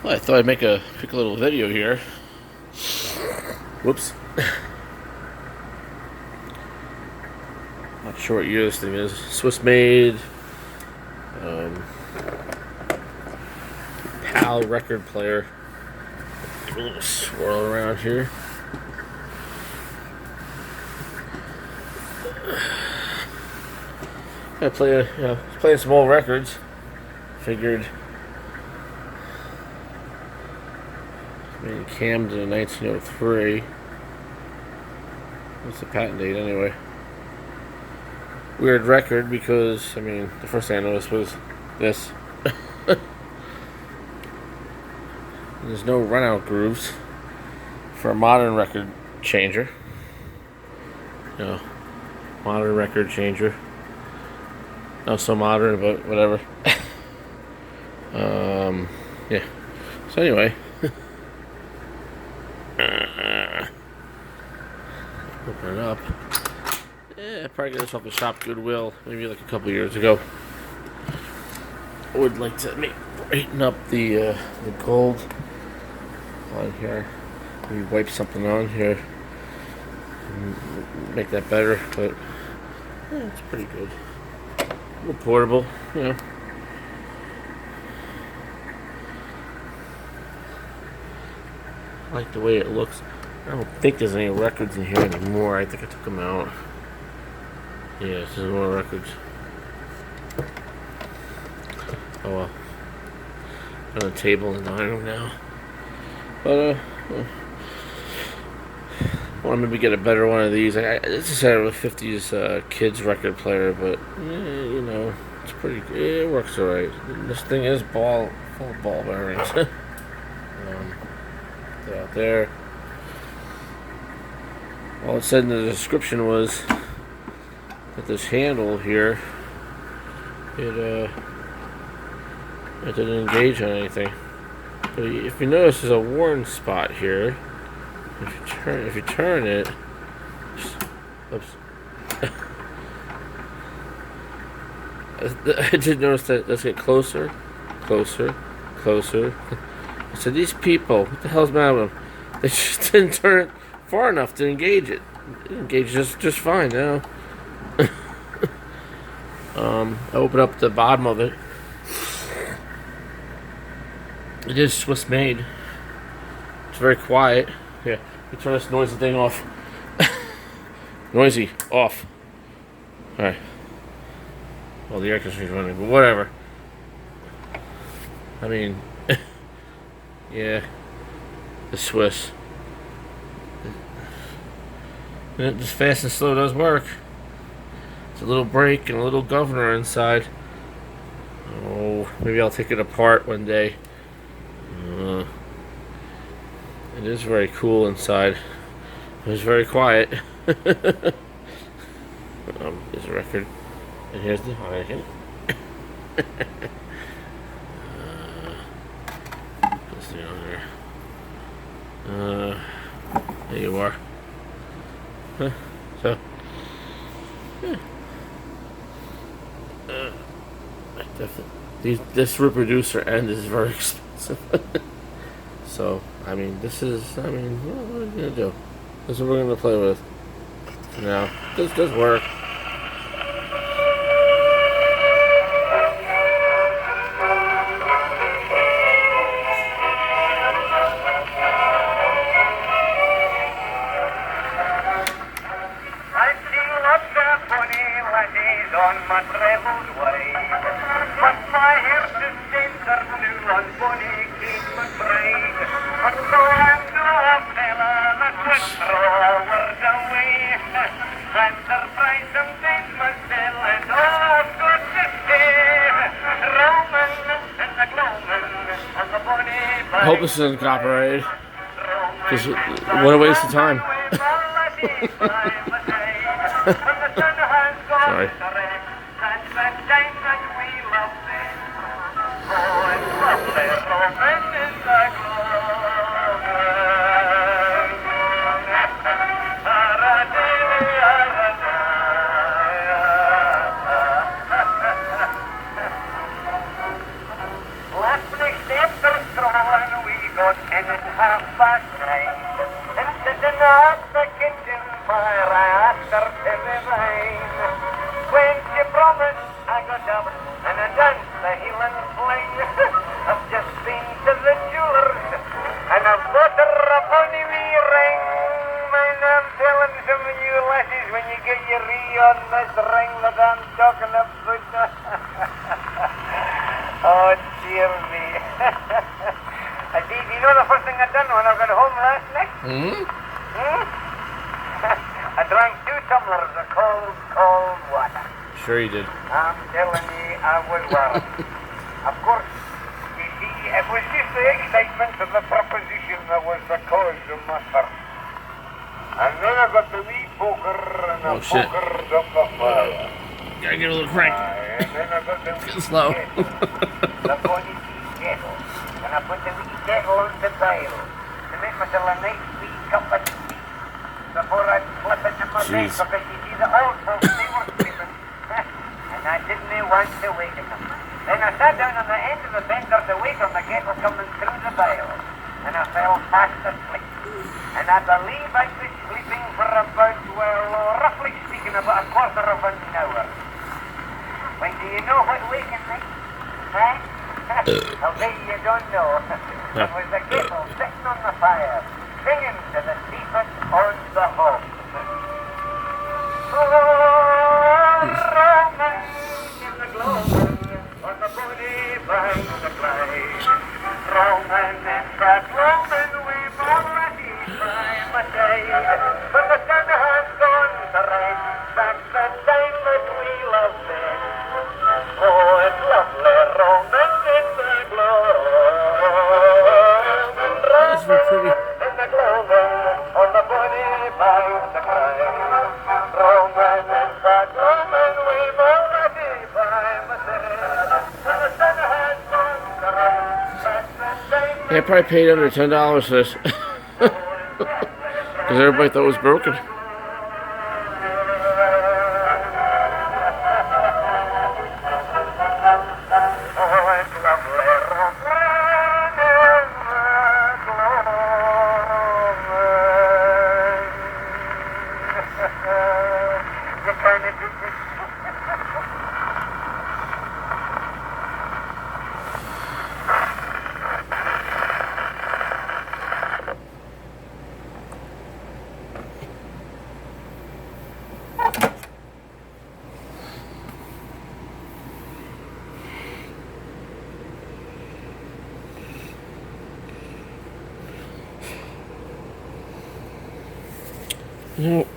Well, I thought I'd make a quick little video here. Whoops. Not sure what year this thing is. Swiss made. PAL record player. Give a little swirl around here. I playing some old records. Figured. Made in Camden in 1903. What's the patent date anyway? Weird record because, the first thing I noticed was this. There's no runout grooves for a modern record changer. Modern record changer. Not so modern, but whatever. Yeah. So anyway. Open it up. Yeah, I probably got this off the shop Goodwill, maybe like a couple years ago. I would like to brighten up the gold on here. Maybe wipe something on here. Make that better, but it's pretty good. A little portable, I like the way it looks. I don't think there's any records in here anymore. I think I took them out. Yeah, there's more records. Oh well. On the table in the dining room now. But I want to maybe get a better one of these. This is a 50s kids record player, but it's pretty good. It works alright. This thing is full of ball bearings. They're out there. All it said in the description was that this handle here, it didn't engage on anything. But if you notice, there's a worn spot here. If you turn it, oops. I did notice that. Let's get closer. I said, these people, what the hell's the matter with them? They just didn't turn it far enough to engage it. It engages just fine now. I open up the bottom of it. It is Swiss made. It's very quiet. Here, let me turn this noisy thing off. Noisy, off. Alright. Well, the air conditioner's running, but whatever. Yeah. The Swiss. Just fast and slow does work. It's a little brake and a little governor inside. Oh, maybe I'll take it apart one day. It is very cool inside. It was very quiet. There's a record. And here's the Heineken. Let's see on there. There you are. So, this reproducer end is very expensive. So, this is, what are we gonna do? This is what we're gonna play with. Now, this does work. On my traveled way, but my heart is center new on bonny King McBride. But so I'm no fella that would forward away, and surprise sometimes myself and all good to see. Roamin and the gloamin on the bonny bay. I hope this isn't copyrighted. Because what a waste of time. Sorry. got in at 9:30. And sitting at the kitchen fire, I asked her to remain. When she promised, I got up and I danced the heel and fling. I've just been to the jeweller's and I've bought her a bonny wee ring. Mind I'm telling some of you lasses when you get your on this ring that I'm talking about. Oh, dear me. You know the first thing I done when I got home last night? I drank 2 tumblers of cold water. Sure you did. I'm telling you, I was worried. Of course, you see, it was just the excitement of the proposition that was the cause of my thirst. And then I got the wee poker and the poker's up the fire. Gotta get a little crank. And then I got the wee Slow. kettle, the bonny wee kettle. And I put the wee kettle on the dial to make myself a nice wee cup of tea before I slip into my bed, because you see the old folks, they were sleeping. And I didn't want to waken them. Then I sat down on the end of the bed, there's a weight on the kettle coming through the dial. And I fell fast asleep. And I believe I was sleeping for about, well, roughly speaking, about a quarter of an hour. When do you know what wakened me? Huh? I'll bet you don't know. It was the kettle sitting on the fire, singing to the seaford on the hob. Oh, Roamin in the gloamin, on the body by the glade. Roamin in the gloamin, we've already by my side. But the sun has gone to rise, back the time that we loved it. Oh, it's lovely, Roamin in the gloamin. That's very pretty. In the gloamin, on the body by the glade. Roamin in the gloamin, we've already by my side. But the sun has gone to rise, back the time. Yeah, I probably paid under $10 for this. Because everybody thought it was broken. You know,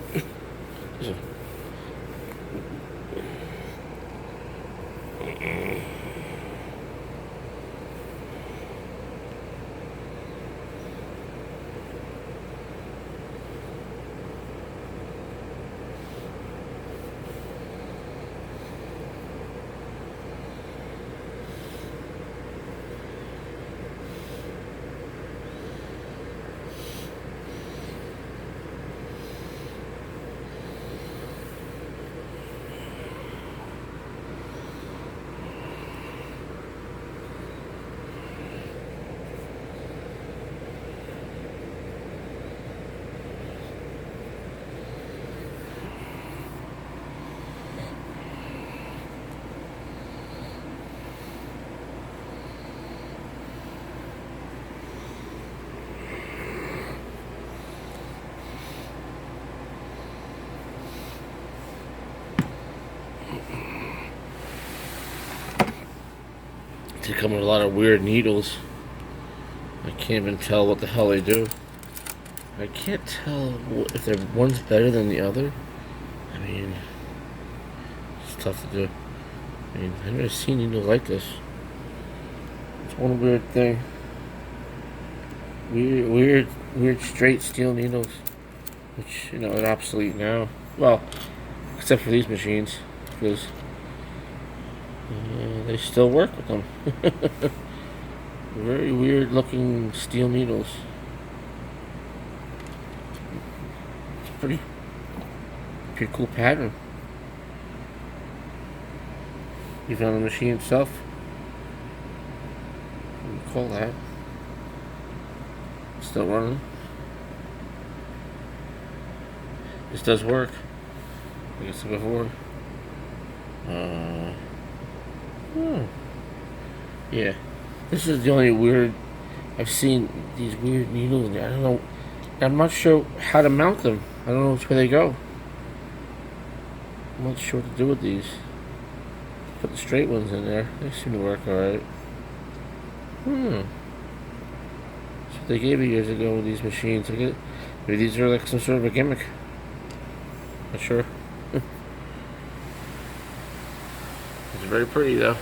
they come with a lot of weird needles. I can't even tell what the hell they do. I can't tell if one's better than the other. I mean, it's tough to do. I mean, I've never seen needles like this. It's one weird thing. Weird straight steel needles, which, you know, are obsolete now. Well, except for these machines, because they still work with them. Very weird looking steel needles. It's pretty cool pattern. Even on the machine itself. What do you call that? Still running. This does work. Like I said before. Yeah. This is the only weird. I've seen these weird needles in there. I don't know. I'm not sure how to mount them. I don't know which way they go. I'm not sure what to do with these. Put the straight ones in there. They seem to work alright. That's what they gave me years ago with these machines. Maybe these are like some sort of a gimmick. Not sure. It's very pretty though.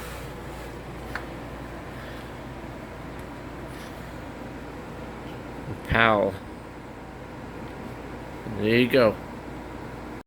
Pal. There you go.